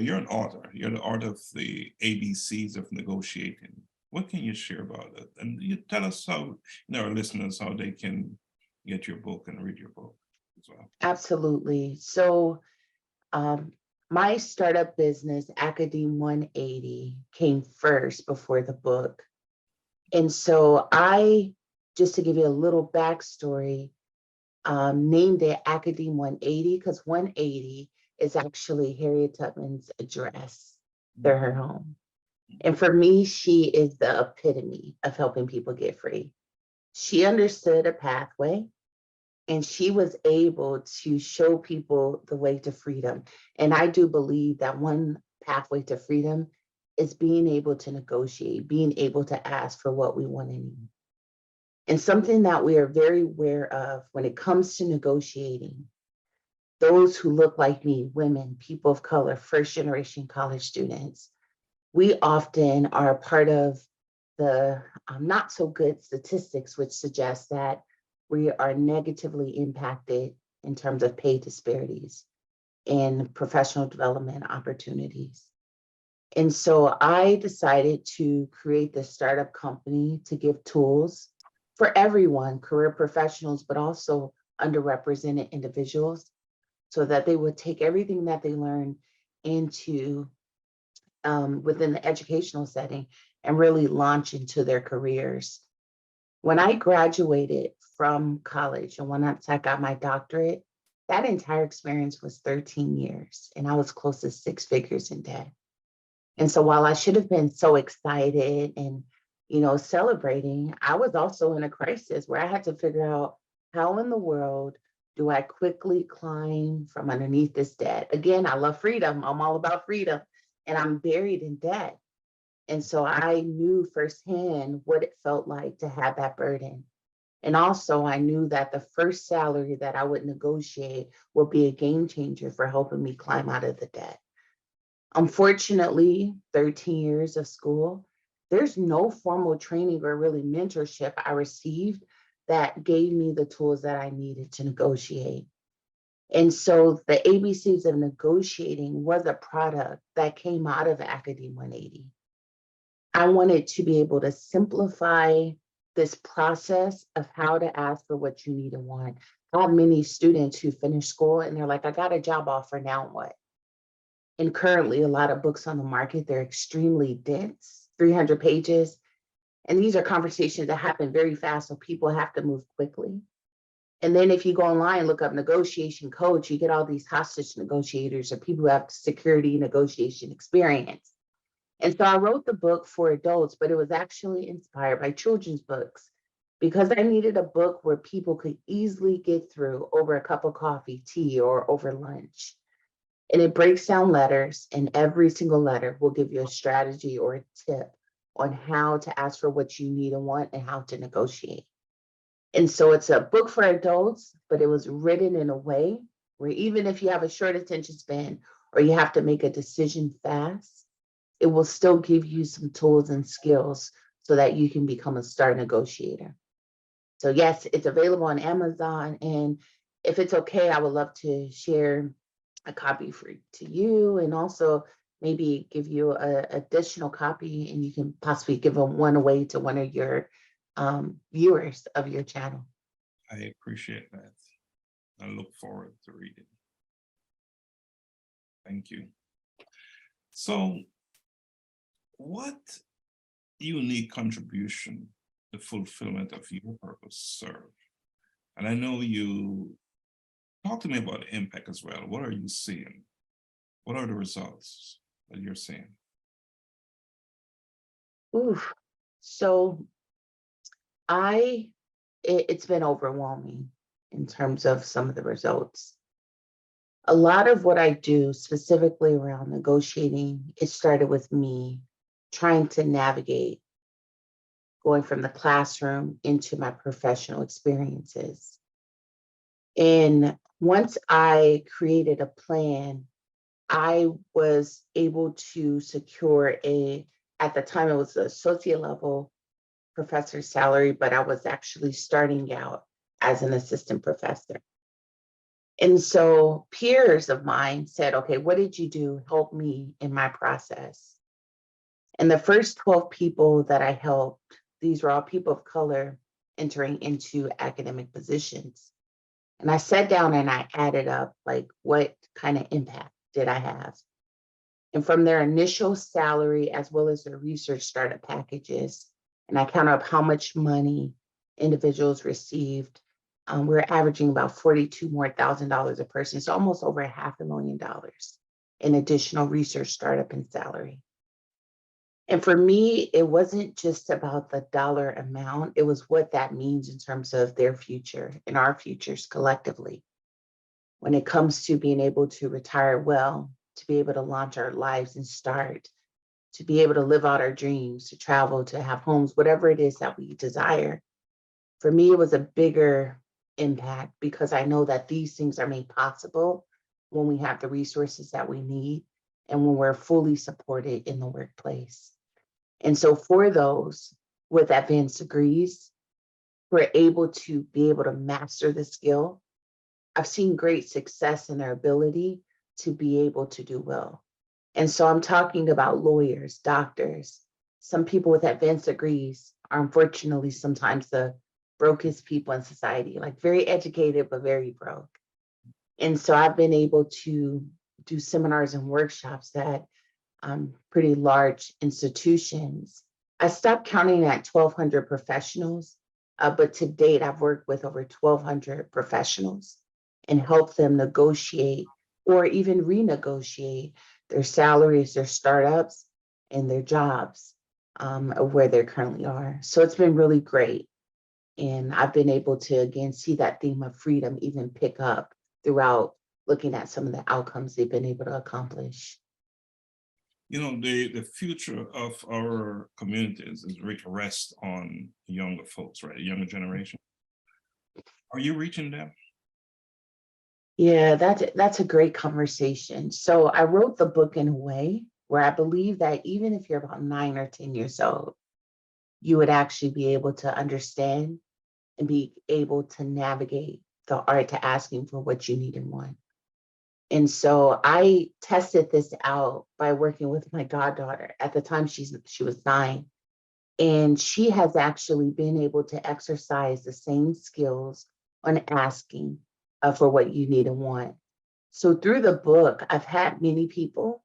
you're an author. You're the author of the ABCs of negotiating. What can you share about it? And you tell us how, our listeners, how they can get your book and read your book as well. Absolutely. So my startup business, Academe 180, came first before the book. And so just to give you a little backstory, named it Academe 180 because 180 is actually Harriet Tubman's address. They're her home. And for me, she is the epitome of helping people get free. She understood a pathway and she was able to show people the way to freedom. And I do believe that one pathway to freedom is being able to negotiate, being able to ask for what we want and need. And something that we are very aware of when it comes to negotiating, those who look like me, women, people of color, first generation college students, we often are a part of the not so good statistics, which suggest that we are negatively impacted in terms of pay disparities and professional development opportunities. And so I decided to create this startup company to give tools for everyone, career professionals, but also underrepresented individuals, so that they would take everything that they learn into within the educational setting and really launch into their careers. When I graduated from college and once I got my doctorate, that entire experience was 13 years and I was close to 6 figures in debt. And so while I should have been so excited and, celebrating, I was also in a crisis where I had to figure out how in the world do I quickly climb from underneath this debt? Again, I love freedom. I'm all about freedom and I'm buried in debt. And so I knew firsthand what it felt like to have that burden. And also I knew that the first salary that I would negotiate would be a game changer for helping me climb out of the debt. Unfortunately, 13 years of school, there's no formal training or really mentorship I received that gave me the tools that I needed to negotiate. And so the ABCs of negotiating was a product that came out of Academe 180. I wanted to be able to simplify this process of how to ask for what you need and want. I have many students who finish school and they're like, I got a job offer, now what? And currently a lot of books on the market, they're extremely dense, 300 pages. And these are conversations that happen very fast, so people have to move quickly. And then if you go online, look up negotiation coach, you get all these hostage negotiators or people who have security negotiation experience. And so I wrote the book for adults, but it was actually inspired by children's books because I needed a book where people could easily get through over a cup of coffee, tea, or over lunch. And it breaks down letters, and every single letter will give you a strategy or a tip on how to ask for what you need and want and how to negotiate. And so it's a book for adults, but it was written in a way where even if you have a short attention span or you have to make a decision fast, it will still give you some tools and skills so that you can become a star negotiator. So yes, it's available on Amazon. And if it's okay, I would love to share a copy to you and also maybe give you an additional copy and you can possibly give one away to one of your viewers of your channel. I appreciate that. I look forward to reading. Thank you. So what unique contribution the fulfillment of your purpose serve? And I know you talk to me about the impact as well. What are you seeing? What are the results that you're seeing? Oof. So it's been overwhelming in terms of some of the results. A lot of what I do specifically around negotiating, it started with me trying to navigate going from the classroom into my professional experiences. And once I created a plan, I was able to secure at the time it was an associate level professor salary, but I was actually starting out as an assistant professor. And so peers of mine said, okay, what did you do? Help me in my process. And the first 12 people that I helped, these were all people of color entering into academic positions. And I sat down and I added up, like, what kind of impact did I have? And from their initial salary, as well as their research startup packages, and I counted up how much money individuals received. We're averaging about $42,000 a person, so almost over $500,000 in additional research startup and salary. And for me, it wasn't just about the dollar amount, it was what that means in terms of their future and our futures collectively. When it comes to being able to retire well, to be able to launch our lives and start, to be able to live out our dreams, to travel, to have homes, whatever it is that we desire. For me, it was a bigger impact because I know that these things are made possible when we have the resources that we need and when we're fully supported in the workplace. And so for those with advanced degrees, we're able to be able to master the skill. I've seen great success in their ability to be able to do well. And so I'm talking about lawyers, doctors, some people with advanced degrees are unfortunately sometimes the brokest people in society, like very educated, but very broke. And so I've been able to do seminars and workshops at pretty large institutions. I stopped counting at 1,200 professionals, but to date, I've worked with over 1,200 professionals and helped them negotiate or even renegotiate their salaries, their startups, and their jobs of where they currently are. So it's been really great. And I've been able to, again, see that theme of freedom even pick up throughout looking at some of the outcomes they've been able to accomplish. You know, the future of our communities is really to rest on younger folks, right? Younger generation. Are you reaching them? Yeah, that's a great conversation. So I wrote the book in a way where I believe that even if you're about 9 or 10 years old, you would actually be able to understand and be able to navigate the art to asking for what you need and want. And so I tested this out by working with my goddaughter. At the time, she was 9, and she has actually been able to exercise the same skills on asking for what you need and want. So through the book, I've had many people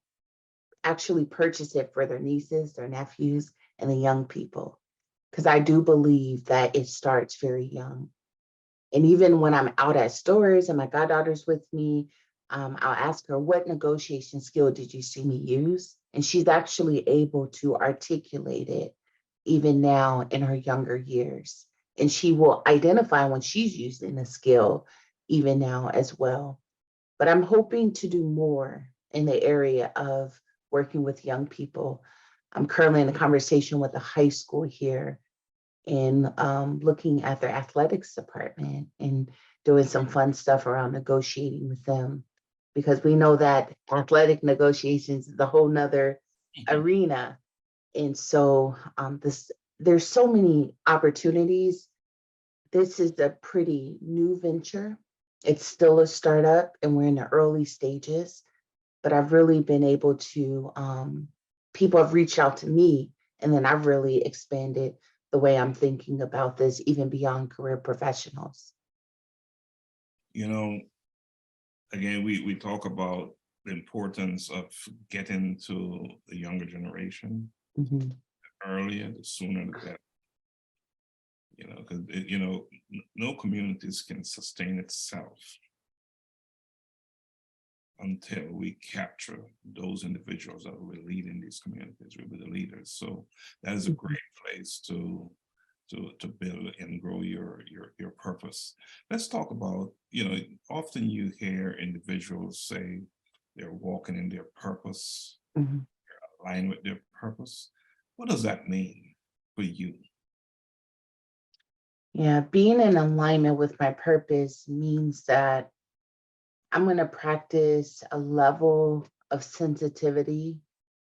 actually purchase it for their nieces, their nephews, and the young people, because I do believe that it starts very young. And even when I'm out at stores and my goddaughter's with me, I'll ask her, what negotiation skill did you see me use? And she's actually able to articulate it even now in her younger years. And she will identify when she's using the skill even now as well. But I'm hoping to do more in the area of working with young people. I'm currently in a conversation with a high school here in looking at their athletics department and doing some fun stuff around negotiating with them, because we know that athletic negotiations is a whole nother arena. And so there's so many opportunities. This is a pretty new venture. It's still a startup and we're in the early stages, but I've really been able to, people have reached out to me, and then I've really expanded the way I'm thinking about this, even beyond career professionals. You know, again, we talk about the importance of getting to the younger generation Mhm. earlier, the sooner the better. You know, because you know, no communities can sustain itself until we capture those individuals that will lead in these communities, will be the leaders. So that is a great place to build and grow your purpose. Let's talk about, you know, often you hear individuals say they're walking in their purpose, Mhm. aligned with their purpose. What does that mean for you? Yeah, being in alignment with my purpose means that I'm going to practice a level of sensitivity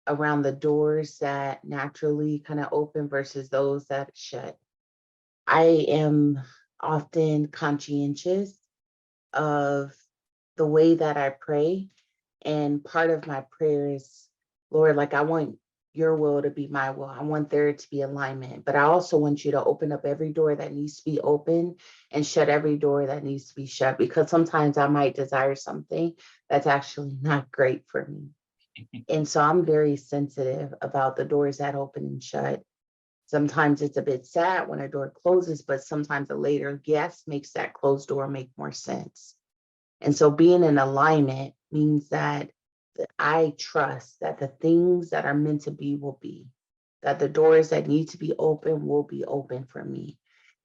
around the doors that naturally kind of open versus those that shut. I am often conscientious of the way that I pray. And part of my prayer is, Lord, like I want your will to be my will. I want there to be alignment, but I also want you to open up every door that needs to be open and shut every door that needs to be shut, because sometimes I might desire something that's actually not great for me. And so I'm very sensitive about the doors that open and shut. Sometimes it's a bit sad when a door closes, but sometimes a later guess makes that closed door make more sense. And so being in alignment means that I trust that the things that are meant to be will be, that the doors that need to be open will be open for me,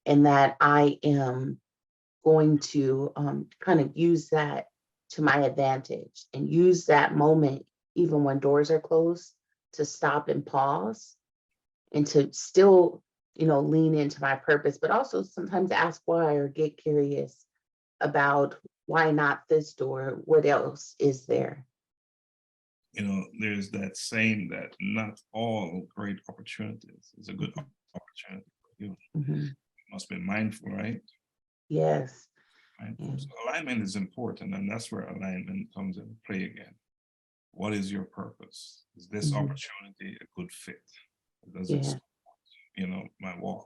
and that I am going to kind of use that to my advantage and use that moment, even when doors are closed, to stop and pause and to still, lean into my purpose, but also sometimes ask why or get curious about why not this door? What else is there? There's that saying that not all great opportunities is a good opportunity for you. Mhm. You must be mindful, right? Yes. Mindful. Yeah. So alignment is important, and that's where alignment comes into play again. What is your purpose? Is this Mhm. opportunity a good fit? Does it Yeah. support, my walk?